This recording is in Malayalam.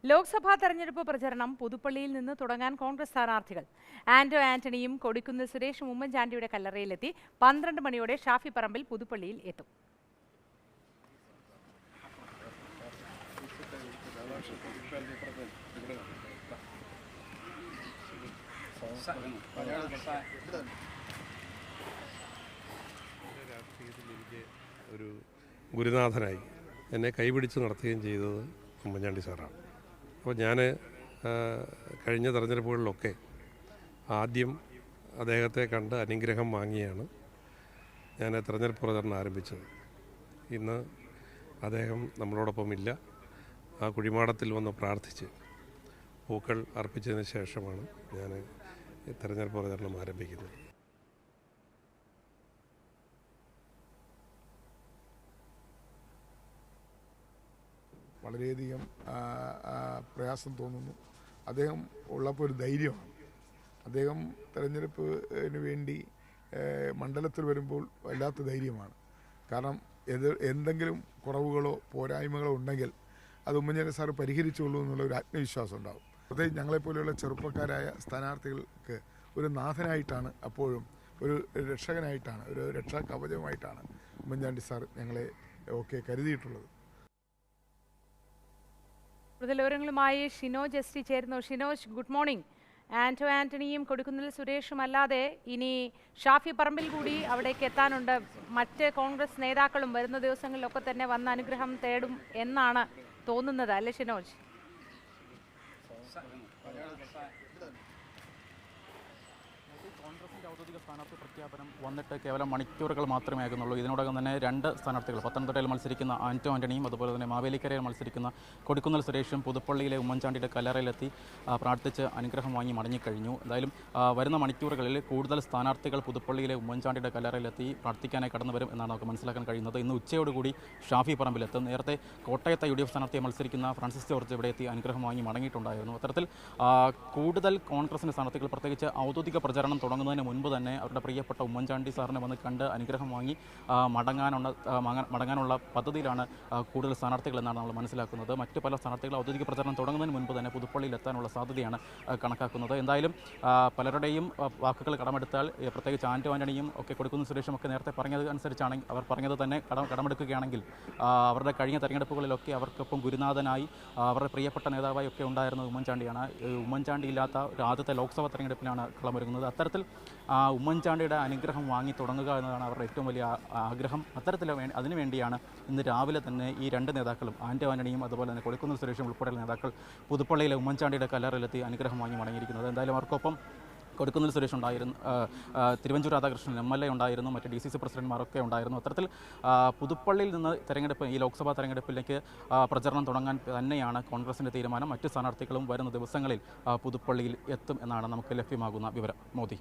ലോക്സഭാ തെരഞ്ഞെടുപ്പ് പ്രചരണം പുതുപ്പള്ളിയിൽ നിന്ന് തുടങ്ങാൻ കോൺഗ്രസ് സ്ഥാനാർത്ഥികൾ ആന്റോ ആന്റണിയും കൊടിക്കുന്നിൽ സുരേഷും ഉമ്മൻചാണ്ടിയുടെ കല്ലറയിലെത്തി 12 മണിയോടെ ഷാഫി പറമ്പിൽ പുതുപ്പള്ളിയിൽ എത്തും. ഒരു ഗുരുനാഥനായി എന്നെ കൈപിടിച്ച് നടത്തുകയും ചെയ്തത് ഉമ്മൻചാണ്ടി സാറാണ്. അപ്പോൾ ഞാൻ കഴിഞ്ഞ തെരഞ്ഞെടുപ്പുകളിലൊക്കെ ആദ്യം അദ്ദേഹത്തെ കണ്ട് അനുഗ്രഹം വാങ്ങിയാണ് ഞാൻ തെരഞ്ഞെടുപ്പ് പ്രചരണം ആരംഭിച്ചത്. ഇന്ന് അദ്ദേഹം നമ്മളോടൊപ്പം ഇല്ല. ആ കുഴിമാടത്തിൽ വന്ന് പ്രാർത്ഥിച്ച് പൂക്കൾ അർപ്പിച്ചതിന് ശേഷമാണ് ഞാൻ തെരഞ്ഞെടുപ്പ് പ്രചരണം ആരംഭിക്കുന്നത്. വളരെയധികം പ്രയാസം തോന്നുന്നു. അദ്ദേഹം ഉള്ളപ്പോൾ ഒരു ധൈര്യമാണ്. അദ്ദേഹം തെരഞ്ഞെടുപ്പിന് വേണ്ടി മണ്ഡലത്തിൽ വരുമ്പോൾ വല്ലാത്ത ധൈര്യമാണ്. കാരണം എന്തെങ്കിലും കുറവുകളോ പോരായ്മകളോ ഉണ്ടെങ്കിൽ അത് ഉമ്മൻചാണ്ടി സാറ് പരിഹരിച്ചുള്ളൂ എന്നുള്ള ഒരു ആത്മവിശ്വാസം ഉണ്ടാകും. പ്രത്യേകിച്ച് ഞങ്ങളെപ്പോലെയുള്ള ചെറുപ്പക്കാരായ സ്ഥാനാർത്ഥികൾക്ക് ഒരു നാഥനായിട്ടാണ്, അപ്പോഴും ഒരു രക്ഷകനായിട്ടാണ്, ഒരു രക്ഷാ കവചമായിട്ടാണ് ഉമ്മൻചാണ്ടി സാർ ഞങ്ങളെ ഒക്കെ കരുതിയിട്ടുള്ളത്. കൂടുതൽ വിവരങ്ങളുമായി ഷിനോജ് എസ് ടി ചേരുന്നു. Shinoj, good morning. ആന്റോ ആന്റണിയും കൊടിക്കുന്നിൽ സുരേഷും അല്ലാതെ ഇനി ഷാഫി പറമ്പിൽ കൂടി അവിടേക്ക് എത്താനുണ്ട്. മറ്റ് കോൺഗ്രസ് നേതാക്കളും വരുന്ന ദിവസങ്ങളിലൊക്കെ തന്നെ വന്ന് അനുഗ്രഹം തേടും എന്നാണ് തോന്നുന്നത്, അല്ലേ ഷിനോജ്? കോൺഗ്രസിന്റെ ഔദ്യോഗിക സ്ഥാനാർത്ഥി പ്രഖ്യാപനം വന്നിട്ട് കേവലം മണിക്കൂറുകൾ മാത്രമേ ആകുന്നുള്ളൂ. ഇതിനോടകം തന്നെ രണ്ട് സ്ഥാനാർത്ഥികൾ, പത്തനംതിട്ടയിൽ മത്സരിക്കുന്ന ആന്റോ ആന്റണിയും അതുപോലെ തന്നെ മാവേലിക്കരയിൽ മത്സരിക്കുന്ന കൊടിക്കുന്നിൽ സുരേഷും പുതുപ്പള്ളിയിലെ ഉമ്മൻചാണ്ടിയുടെ കല്ലറയിലെത്തി പ്രാർത്ഥിച്ച് അനുഗ്രഹം വാങ്ങി മടങ്ങിക്കഴിഞ്ഞു. എന്തായാലും വരുന്ന മണിക്കൂറുകളിൽ കൂടുതൽ സ്ഥാനാർത്ഥികൾ പുതുപ്പള്ളിയിലെ ഉമ്മൻചാണ്ടിയുടെ കല്ലറയിലെത്തി പ്രാർത്ഥിക്കാനായി കടന്നു വരും എന്നാണ് നമുക്ക് മനസ്സിലാക്കാൻ കഴിയുന്നത്. ഇന്ന് ഉച്ചയോടുകൂടി ഷാഫി പറമ്പിലെത്തും. നേരത്തെ കോട്ടയത്തെ UDF സ്ഥാനാർത്ഥിയെ മത്സരിക്കുന്ന ഫ്രാൻസിസ് ജോർജ് ഇവിടെ എത്തി അനുഗ്രഹം വാങ്ങി മടങ്ങിയിട്ടുണ്ടായിരുന്നു. അത്തരത്തിൽ കൂടുതൽ കോൺഗ്രസിൻ്റെ സ്ഥാനാർത്ഥികൾ പ്രത്യേകിച്ച് ഔദ്യോഗിക പ്രചരണം തുടങ്ങുന്നതിന് മുൻപ് തന്നെ അവരുടെ പ്രിയപ്പെട്ട ഉമ്മൻചാണ്ടി സാറിനെ വന്ന് കണ്ട് അനുഗ്രഹം വാങ്ങി മടങ്ങാനുള്ള പദ്ധതിയിലാണ് കൂടുതൽ സ്ഥാനാർത്ഥികൾ എന്നാണ് നമ്മൾ മനസ്സിലാക്കുന്നത്. മറ്റ് പല സ്ഥാനാർത്ഥികൾ ഔദ്യോഗിക പ്രചരണം തുടങ്ങുന്നതിന് മുൻപ് തന്നെ പുതുപ്പള്ളിയിൽ എത്താനുള്ള സാധ്യതയാണ് കണക്കാക്കുന്നത്. എന്തായാലും പലരുടെയും വാക്കുകൾ കടമെടുത്താൽ, പ്രത്യേകിച്ച് ആന്റോ ആന്റണിയും ഒക്കെ കൊടിക്കുന്നിൽ സുരേഷും ഒക്കെ നേരത്തെ പറഞ്ഞത് അനുസരിച്ചാണെങ്കിൽ, അവർ പറഞ്ഞത് തന്നെ കടമെടുക്കുകയാണെങ്കിൽ അവരുടെ കഴിഞ്ഞ തെരഞ്ഞെടുപ്പുകളിലൊക്കെ അവർക്കൊപ്പം ഗുരുനാഥനായി അവരുടെ പ്രിയപ്പെട്ട നേതാവായി ഒക്കെ ഉണ്ടായിരുന്നത് ഉമ്മൻചാണ്ടിയാണ്. ഉമ്മൻചാണ്ടി ഇല്ലാത്ത ഒരു ആദ്യത്തെ ലോക്സഭാ തെരഞ്ഞെടുപ്പിലാണ് കളമൊരുങ്ങുന്നത്. അത്തരത്തിൽ ഉമ്മൻചാണ്ടിയുടെ അനുഗ്രഹം വാങ്ങി തുടങ്ങുക എന്നതാണ് അവരുടെ ഏറ്റവും വലിയ ആഗ്രഹം. അതിനുവേണ്ടിയാണ് ഇന്ന് രാവിലെ തന്നെ ഈ രണ്ട് നേതാക്കളും, ആന്റോ ആന്റണിയും അതുപോലെ തന്നെ കൊടിക്കുന്നിൽ സുരേഷും ഉൾപ്പെടെയുള്ള നേതാക്കൾ പുതുപ്പള്ളിയിലെ ഉമ്മൻചാണ്ടിയുടെ കല്ലറയിലെത്തി അനുഗ്രഹം വാങ്ങി മടങ്ങിയിരിക്കുന്നത്. എന്തായാലും അവർക്കൊപ്പം കൊടിക്കുന്നിൽ സുരേഷ് ഉണ്ടായിരുന്നു, തിരുവഞ്ചൂർ രാധാകൃഷ്ണൻ MLA ഉണ്ടായിരുന്നു, മറ്റ് DCC പ്രസിഡന്റ്മാരൊക്കെ ഉണ്ടായിരുന്നു. അത്തരത്തിൽ പുതുപ്പള്ളിയിൽ നിന്ന് ഈ ലോക്സഭാ തെരഞ്ഞെടുപ്പിലേക്ക് പ്രചരണം തുടങ്ങാൻ തന്നെയാണ് കോൺഗ്രസിൻ്റെ തീരുമാനം. മറ്റ് സ്ഥാനാർത്ഥികളും വരുന്ന ദിവസങ്ങളിൽ പുതുപ്പള്ളിയിൽ എത്തും എന്നാണ് നമുക്ക് ലഭ്യമാകുന്ന വിവരം. മോദി.